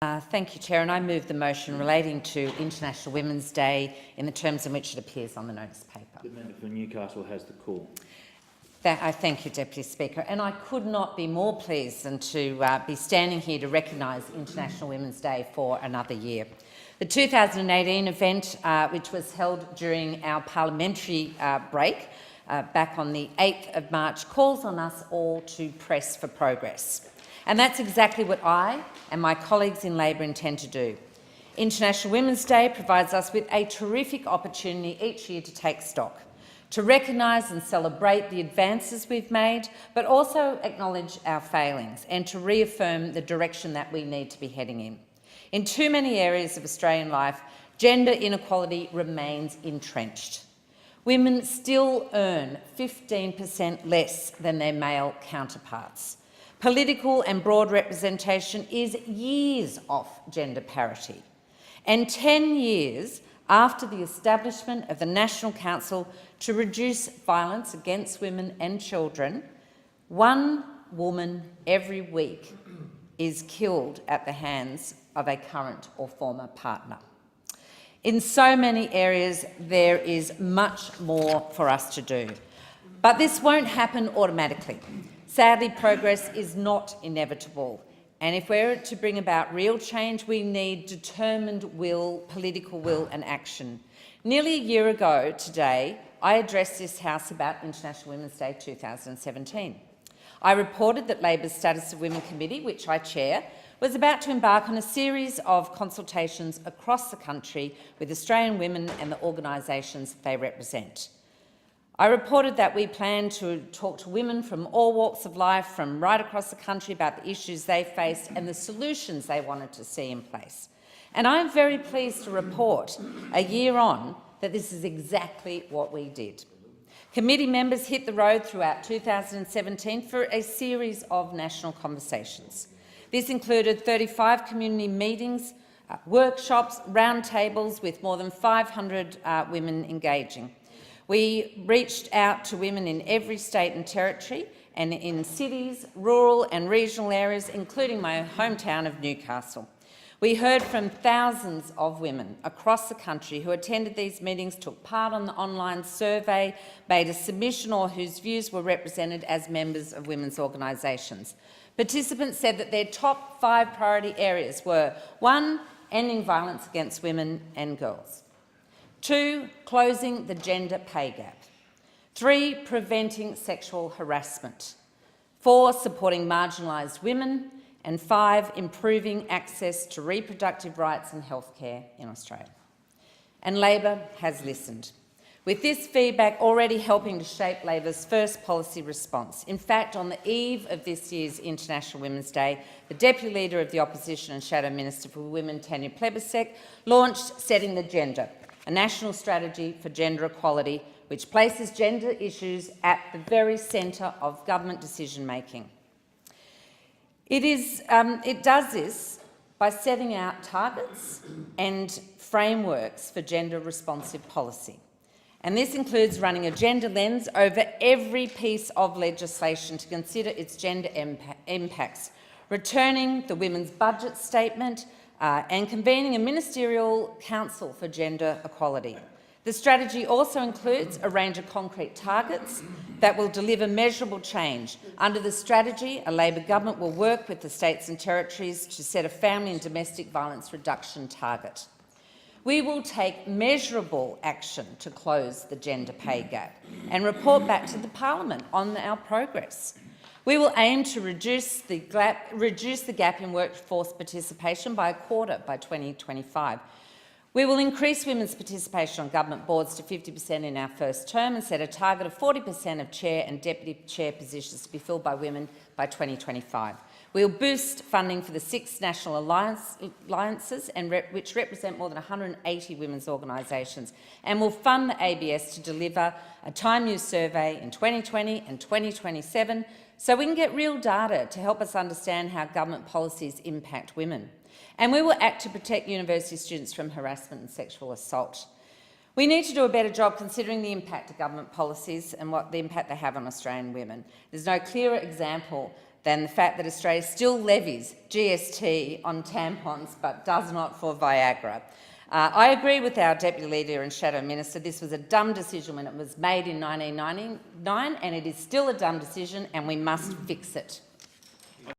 Thank you, Chair, and I move the motion relating to International Women's Day in the terms in which it appears on the notice paper. The member for Newcastle has the call. I thank you, Deputy Speaker, and I could not be more pleased than to be standing here to recognise International Women's Day for another year. The 2018 event, which was held during our parliamentary break back on the 8th of March, calls on us all to press for progress. And that's exactly what I and my colleagues in Labor intend to do. International Women's Day provides us with a terrific opportunity each year to take stock, to recognise and celebrate the advances we've made, but also acknowledge our failings and to reaffirm the direction that we need to be heading in. In too many areas of Australian life, gender inequality remains entrenched. Women still earn 15% less than their male counterparts. Political and broad representation is years off gender parity. And 10 years after the establishment of the National Council to Reduce Violence Against Women and Children, 1 woman every week is killed at the hands of a current or former partner. In so many areas, there is much more for us to do. But this won't happen automatically. Sadly, progress is not inevitable, and if we're to bring about real change, we need determined will, political will and action. Nearly a year ago today, I addressed this House about International Women's Day 2017. I reported that Labor's Status of Women Committee, which I chair, was about to embark on a series of consultations across the country with Australian women and the organisations they represent. I reported that we plan to talk to women from all walks of life, from right across the country, about the issues they faced and the solutions they wanted to see in place. And I'm very pleased to report, a year on, that this is exactly what we did. Committee members hit the road throughout 2017 for a series of national conversations. This included 35 community meetings, workshops, roundtables with more than 500 women engaging. We reached out to women in every state and territory and in cities, rural and regional areas, including my hometown of Newcastle. We heard from thousands of women across the country who attended these meetings, took part on the online survey, made a submission or whose views were represented as members of women's organisations. Participants said that their top 5 priority areas were 1. Ending violence against women and girls. 2. Closing the gender pay gap. 3. Preventing sexual harassment. 4. Supporting marginalised women. And 5. Improving access to reproductive rights and healthcare in Australia. And Labor has listened, with this feedback already helping to shape Labor's first policy response. In fact, on the eve of this year's International Women's Day, the Deputy Leader of the Opposition and Shadow Minister for Women, Tanya Plibersek, launched Setting the Gender, a national strategy for gender equality which places gender issues at the very centre of government decision-making. It does this by setting out targets and frameworks for gender-responsive policy. And this includes running a gender lens over every piece of legislation to consider its gender impacts, returning the Women's Budget Statement and convening a ministerial council for gender equality. The strategy also includes a range of concrete targets that will deliver measurable change. Under the strategy, a Labor government will work with the states and territories to set a family and domestic violence reduction target. We will take measurable action to close the gender pay gap and report back to the Parliament on our progress. We will aim to reduce the gap in workforce participation by 1/4 by 2025. We will increase women's participation on government boards to 50% in our first term and set a target of 40% of chair and deputy chair positions to be filled by women by 2025. We will boost funding for the 6 national alliances, which represent more than 180 women's organisations, and will fund the ABS to deliver a time-use survey in 2020 and 2027 so we can get real data to help us understand how government policies impact women. And we will act to protect university students from harassment and sexual assault. We need to do a better job considering the impact of government policies and what the impact they have on Australian women. There's no clearer example than the fact that Australia still levies GST on tampons but does not for Viagra. I agree with our Deputy Leader and Shadow Minister. This was a dumb decision when it was made in 1999, and it is still a dumb decision, and we must fix it.